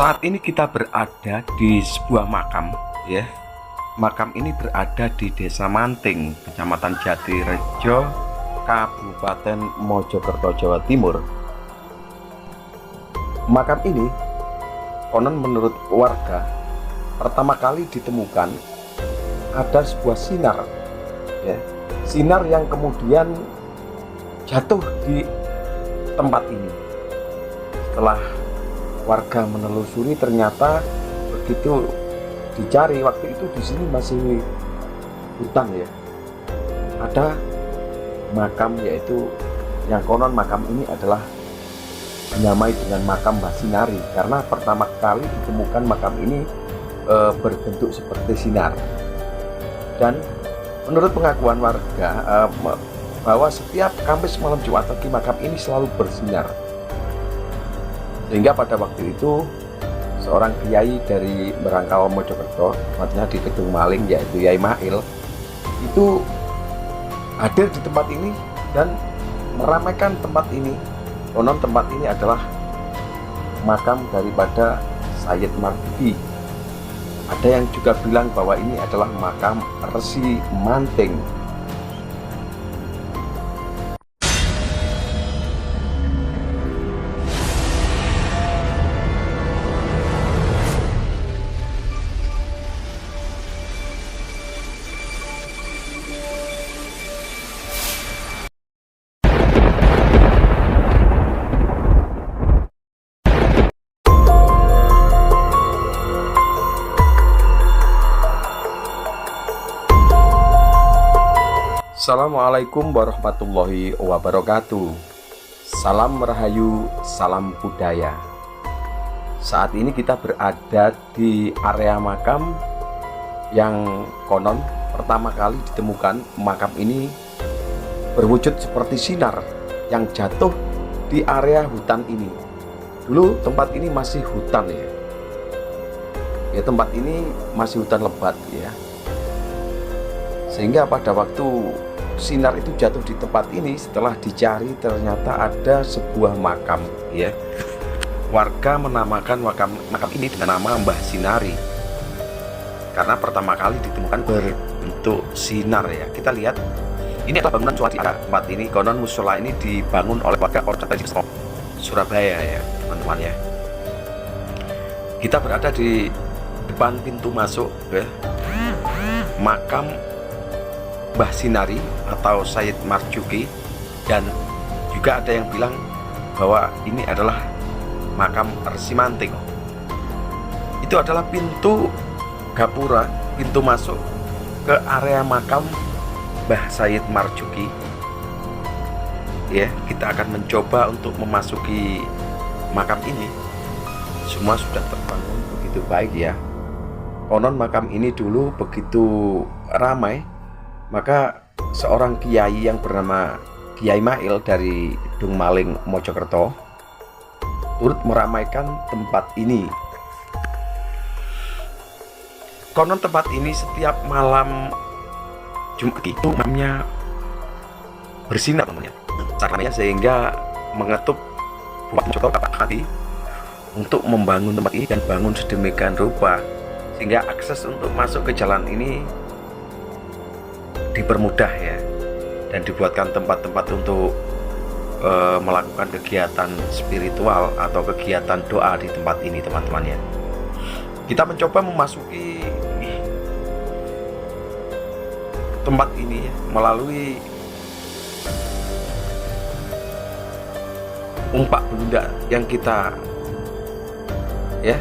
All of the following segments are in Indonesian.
Saat ini kita berada di sebuah makam, ya. Makam ini berada di Desa Manting, Kecamatan Jatirejo, Kabupaten Mojokerto, Jawa Timur. Makam ini, konon menurut warga, pertama kali ditemukan ada sebuah sinar, ya. Sinar yang kemudian jatuh di tempat ini. Setelah warga menelusuri, ternyata begitu dicari, waktu itu di sini masih hutan, ya. Ada makam, yaitu yang konon makam ini adalah dinamai dengan makam Mbah Sinari karena pertama kali ditemukan makam ini berbentuk seperti sinar. Dan menurut pengakuan warga bahwa setiap Kamis malam Jumat Wage makam ini selalu bersinar. Sehingga pada waktu itu seorang kiai dari Merangkal Mojokerto, tepatnya di Kedung Maling, yaitu Yai Mail, itu hadir di tempat ini dan meramaikan tempat ini. Konon tempat ini adalah makam daripada Sayyid Marzuki. Ada yang juga bilang bahwa ini adalah makam Resi Manting. Assalamualaikum warahmatullahi wabarakatuh. Salam Rahayu, salam budaya. Saat ini kita berada di area makam yang konon pertama kali ditemukan. Makam ini berwujud seperti sinar yang jatuh di area hutan ini. Dulu tempat ini masih hutan, ya. Ya, tempat ini masih hutan lebat, ya. Sehingga pada waktu sinar itu jatuh di tempat ini, setelah dicari ternyata ada sebuah makam, ya. Warga menamakan makam ini dengan nama Mbah Sinari karena pertama kali ditemukan berbentuk sinar, ya. Kita lihat ini adalah bangunan suara di tempat ini. Konon musola ini dibangun oleh warga Surabaya, ya, teman-teman, ya. Kita berada di depan pintu masuk, ya, makam Mbah Sinari atau Sayyid Marzuki, dan juga ada yang bilang bahwa ini adalah makam Resi Manting. Itu adalah pintu gapura, pintu masuk ke area makam Mbah Sayyid Marzuki. Ya, kita akan mencoba untuk memasuki makam ini. Semua sudah terbangun begitu baik, ya. Konon makam ini dulu begitu ramai, maka seorang kiai yang bernama Kiai Mail dari Kedung Maling, Mojokerto, turut meramaikan tempat ini. Konon tempat ini setiap malam Jumat itu malamnya bersinar, teman-teman, caranya sehingga mengetuk Bupati Mojokerto hati untuk membangun tempat ini dan bangun sedemikian rupa sehingga akses untuk masuk ke jalan ini dipermudah, ya, dan dibuatkan tempat-tempat untuk melakukan kegiatan spiritual atau kegiatan doa di tempat ini, teman-teman, ya. Kita mencoba memasuki tempat ini, ya, melalui umpak belunda yang kita, ya,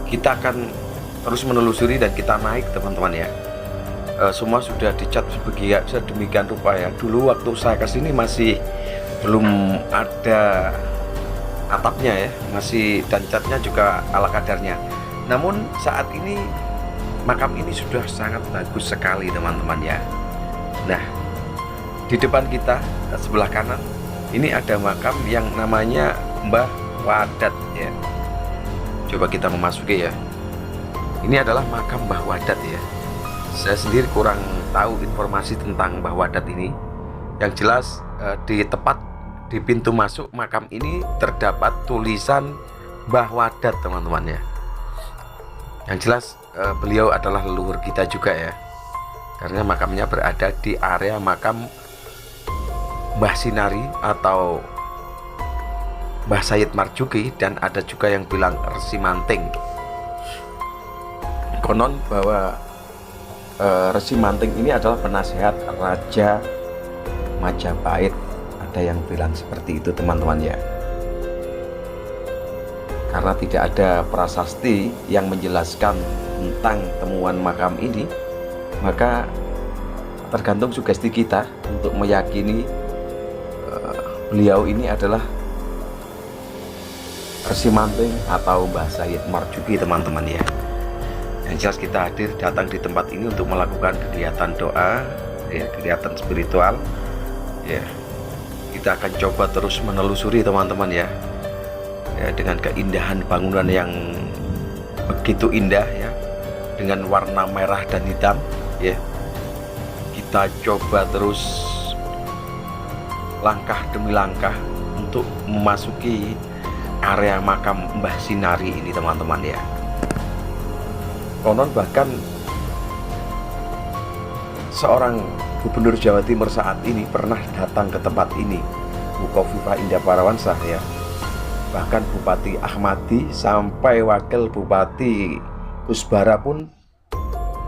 kita akan terus menelusuri dan kita naik, teman-teman, ya. Semua sudah dicat sedemikian rupa, ya. Dulu waktu saya kesini masih belum ada atapnya, ya, masih, dan catnya juga ala kadarnya. Namun saat ini makam ini sudah sangat bagus sekali, teman-teman, ya. Nah, di depan kita sebelah kanan ini ada makam yang namanya Mbah Wadat, ya. Coba kita memasuki, ya. Ini adalah makam Mbah Wadat, ya. Saya sendiri kurang tahu informasi tentang Mbah Wadat ini. Yang jelas di tepat di pintu masuk makam ini terdapat tulisan Mbah Wadat, teman-teman ya. Yang jelas beliau adalah leluhur kita juga ya, karena makamnya berada di area makam Mbah Sinari atau Mbah Said Marjuki, dan ada juga yang bilang Resi Manting. Konon bahwa Resi Manting ini adalah penasehat Raja Majapahit. Ada yang bilang seperti itu, teman-teman ya. Karena tidak ada prasasti yang menjelaskan tentang temuan makam ini, maka tergantung sugesti kita untuk meyakini beliau ini adalah Resi Manting atau Mbah Said Marjuki, teman-teman ya. Yang jelas kita hadir datang di tempat ini untuk melakukan kegiatan doa ya, kegiatan spiritual ya. Kita akan coba terus menelusuri, teman-teman ya, dengan keindahan bangunan yang begitu indah ya, dengan warna merah dan hitam ya. Kita coba terus langkah demi langkah untuk memasuki area makam Mbah Sinari ini, teman-teman ya. Konon bahkan seorang Gubernur Jawa Timur saat ini pernah datang ke tempat ini, Bu Khofifah Indah Parawansa ya. Bahkan Bupati Ahmadi sampai Wakil Bupati Kusbara pun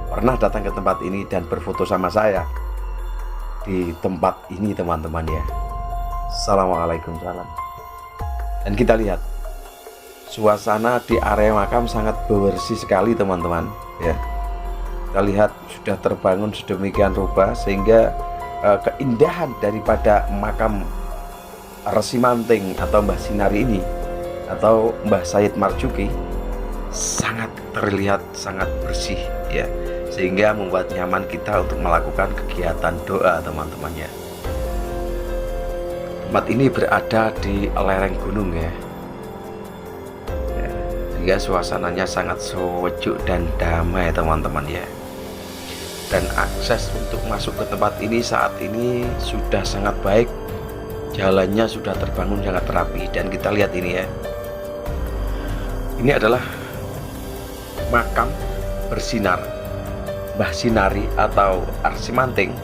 pernah datang ke tempat ini dan berfoto sama saya di tempat ini, teman-teman ya. Assalamualaikum salam. Dan kita lihat suasana di area makam sangat bersih sekali, teman-teman ya. Kita lihat sudah terbangun sedemikian rupa sehingga keindahan daripada makam Resi Manting atau Mbah Sinari ini atau Mbah Said Marjuki sangat terlihat sangat bersih ya, sehingga membuat nyaman kita untuk melakukan kegiatan doa, teman-teman ya. Tempat ini berada di lereng gunung ya, sehingga suasananya sangat sejuk dan damai, teman-teman ya. Dan akses untuk masuk ke tempat ini saat ini sudah sangat baik, jalannya sudah terbangun sangat rapi. Dan kita lihat ini ya, ini adalah makam bersinar Mbah Sinari atau Resi Manting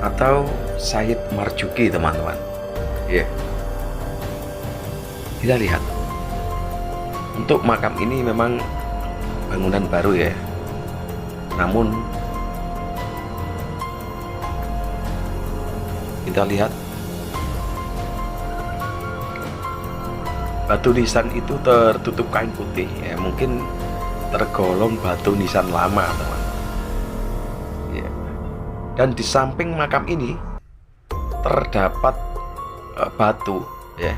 atau Said Marjuki, teman-teman ya. Kita lihat untuk makam ini memang bangunan baru ya, namun kita lihat batu nisan itu tertutup kain putih ya, mungkin tergolong batu nisan lama, teman ya. Dan di samping makam ini terdapat batu ya,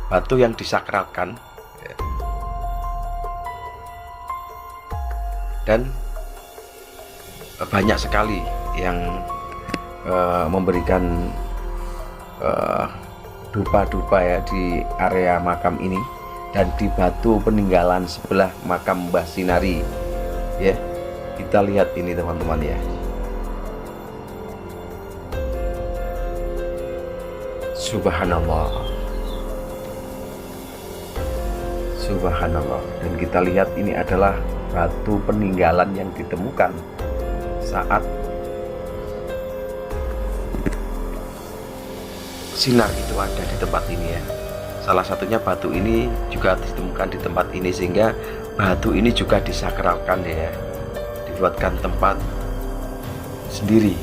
batu yang disakralkan ya. Dan banyak sekali yang memberikan dupa-dupa ya di area makam ini dan di batu peninggalan sebelah makam Mbah Sinari ya. Kita lihat ini, teman-teman ya. Subhanallah, subhanallah. Dan kita lihat ini adalah batu peninggalan yang ditemukan saat sinar itu ada di tempat ini ya. Salah satunya batu ini juga ditemukan di tempat ini, sehingga batu ini juga disakralkan ya, dibuatkan tempat sendiri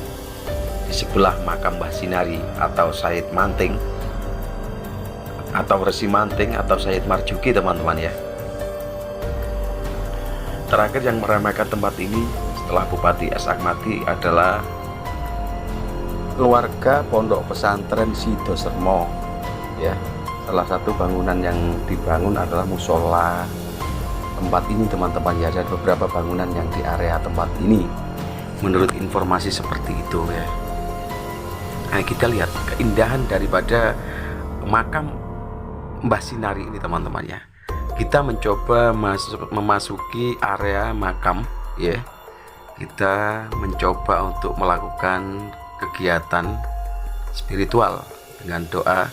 di sebelah makam Mbah Sinari atau Said Manting atau Resi Manting atau Said Marjuki, teman-teman ya. Terakhir yang meramaikan tempat ini setelah Bupati S. Ahmadi adalah keluarga Pondok Pesantren Sido Sermo ya. Salah satu bangunan yang dibangun adalah musola tempat ini, teman-teman ya. Ada beberapa bangunan yang di area tempat ini menurut informasi seperti itu ya. Nah, kita lihat keindahan daripada makam Mbah Sinari ini, teman-teman ya. Kita mencoba memasuki area makam ya. Kita mencoba untuk melakukan kegiatan spiritual dengan doa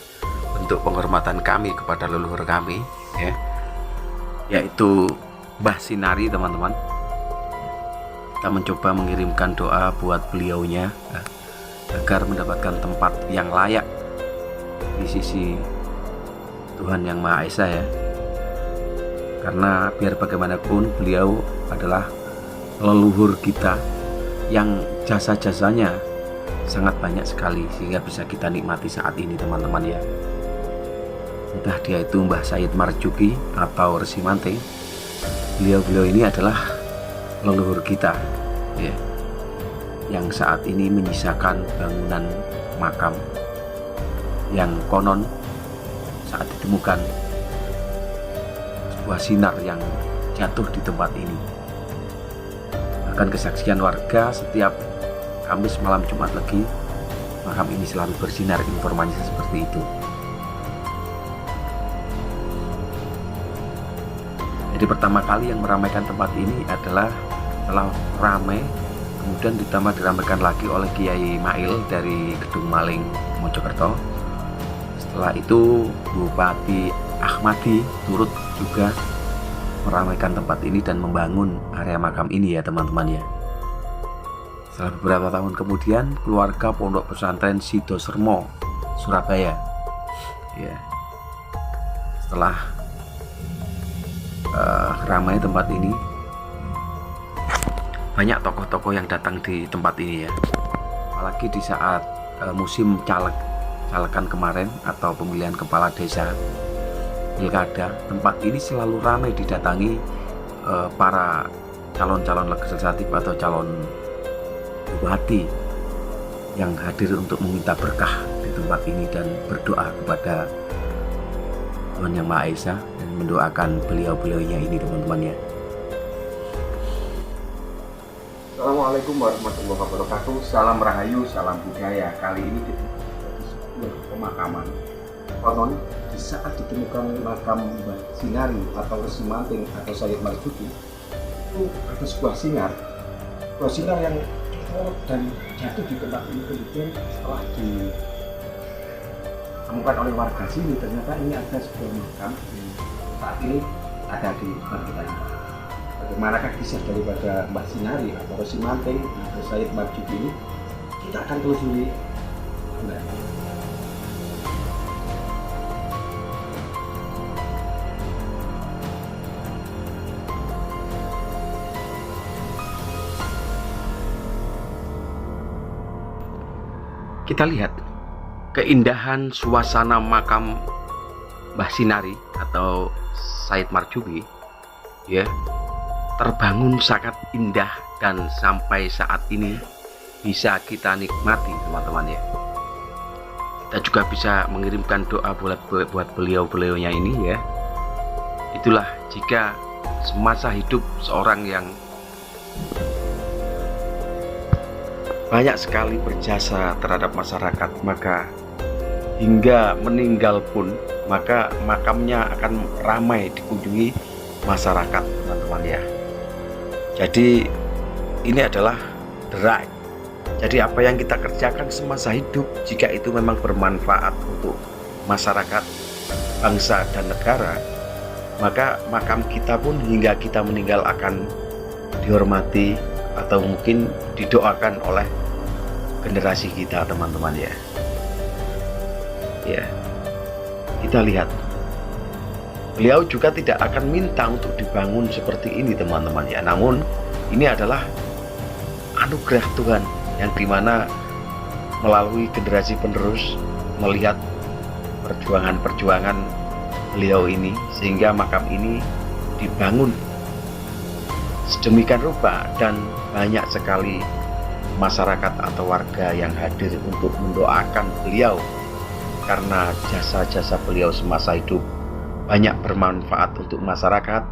bentuk penghormatan kami kepada leluhur kami, ya, yaitu Mbah Sinari, teman-teman. Kita mencoba mengirimkan doa buat beliaunya, ya, agar mendapatkan tempat yang layak di sisi Tuhan Yang Maha Esa, ya. Karena biar bagaimanapun beliau adalah leluhur kita yang jasa-jasanya sangat banyak sekali sehingga bisa kita nikmati saat ini, teman-teman, ya. Entah dia itu Mbah Said Marjuki atau Resi Manting, beliau-beliau ini adalah leluhur kita, ya, yang saat ini menyisakan bangunan makam yang konon saat ditemukan sebuah sinar yang jatuh di tempat ini. Bahkan kesaksian warga, setiap Kamis malam Jumat Legi makam ini selalu bersinar informasi seperti itu. Jadi pertama kali yang meramaikan tempat ini adalah setelah ramai, kemudian diramaikan lagi oleh Kiai Mail dari Gedung Maling Mojokerto. Setelah itu Bupati Ahmadi turut juga meramaikan tempat ini dan membangun area makam ini, ya, teman-teman, ya. Setelah beberapa tahun kemudian, keluarga Pondok Pesantren Sido Sermo Surabaya, ya, setelah ramai tempat ini, banyak tokoh-tokoh yang datang di tempat ini, ya. Apalagi di saat musim calekan kemarin atau pemilihan kepala desa pilkada, tempat ini selalu ramai didatangi para calon-calon legislatif atau calon bupati yang hadir untuk meminta berkah di tempat ini dan berdoa kepada Tuhan Yang Maha Esa dan mendoakan beliau-beliaunya ini, teman-teman, ya. Assalamualaikum warahmatullahi wabarakatuh. Salam Rahayu, salam budaya. Kali ini kita di sebuah pemakaman. Konon di saat ditemukan makam Mbah Sinari atau Resi Manting atau Said Marjuki, itu ada sebuah sinar yang dan jatuh di tempat ini. Kemudian setelah ditemukan oleh warga sini, ternyata ini ada sebuah makam yang saat ini ada di depan kita ini. Bagaimanakah kisah daripada Mbah Sinari atau Resi Manting atau Said Marjuki ini? Kita akan telusuri. Kita lihat keindahan suasana makam Mbah Sinari atau Said Marjuki, ya, terbangun sangat indah dan sampai saat ini bisa kita nikmati, teman-teman, ya. Kita juga bisa mengirimkan doa buat beliau-beliaunya ini, ya. Itulah jika semasa hidup seorang yang banyak sekali berjasa terhadap masyarakat, maka hingga meninggal pun maka makamnya akan ramai dikunjungi masyarakat, teman-teman, ya. Jadi ini adalah the right. Jadi apa yang kita kerjakan semasa hidup, jika itu memang bermanfaat untuk masyarakat, bangsa dan negara, maka makam kita pun hingga kita meninggal akan dihormati atau mungkin didoakan oleh generasi kita, teman-teman, ya. Ya, kita lihat beliau juga tidak akan minta untuk dibangun seperti ini, teman-teman, ya. Namun ini adalah anugerah Tuhan yang dimana melalui generasi penerus melihat perjuangan-perjuangan beliau ini sehingga makam ini dibangun sedemikian rupa dan banyak sekali masyarakat atau warga yang hadir untuk mendoakan beliau karena jasa-jasa beliau semasa hidup banyak bermanfaat untuk masyarakat,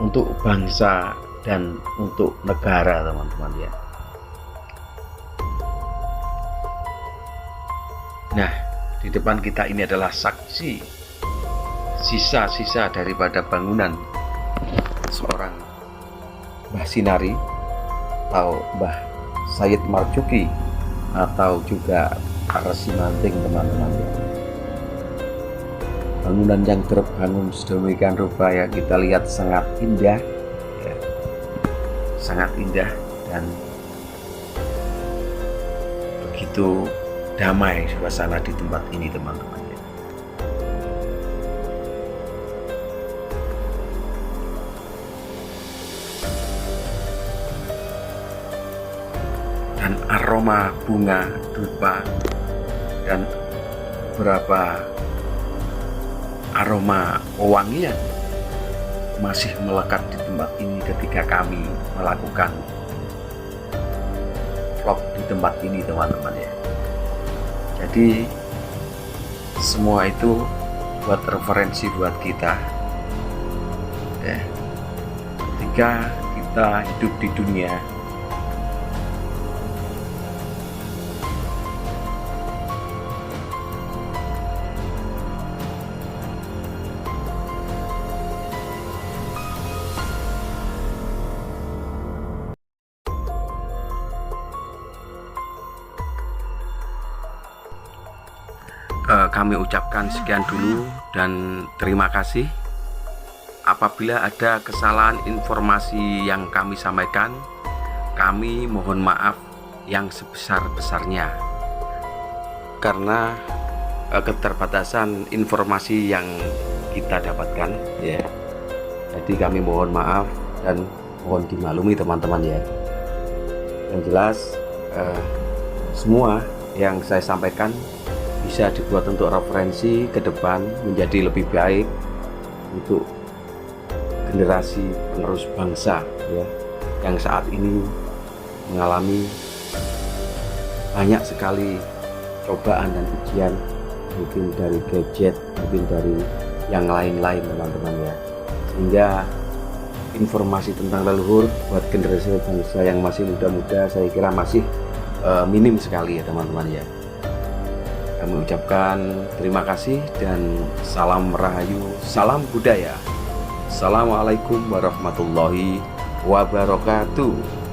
untuk bangsa dan untuk negara, teman-teman, ya. Nah, di depan kita ini adalah saksi sisa-sisa daripada bangunan seorang Mbah Sinari atau Mbah Said Marjuki atau juga Resi Manting teman-teman ya. Bangunan yang terbangun sedemikian rupa ya, kita lihat sangat indah ya, sangat indah dan begitu damai suasana di tempat ini teman-teman ya. Dan aroma bunga dupa dan beberapa aroma wewangian masih melekat di tempat ini ketika kami melakukan vlog di tempat ini teman-teman ya. Jadi semua itu buat referensi buat kita ya, ketika kita hidup di dunia kami ucapkan sekian dulu dan terima kasih. Apabila ada kesalahan informasi yang kami sampaikan, kami mohon maaf yang sebesar-besarnya karena keterbatasan informasi yang kita dapatkan ya. Jadi kami mohon maaf dan mohon dimaklumi teman-teman ya. Yang jelas semua yang saya sampaikan bisa dibuat untuk referensi ke depan menjadi lebih baik untuk generasi penerus bangsa ya, yang saat ini mengalami banyak sekali cobaan dan ujian, mungkin dari gadget, mungkin dari yang lain-lain teman-teman ya. Sehingga informasi tentang leluhur buat generasi bangsa yang masih muda-muda saya kira masih minim sekali ya teman-teman ya. Kami ucapkan terima kasih dan salam rahayu, salam budaya. Assalamualaikum warahmatullahi wabarakatuh.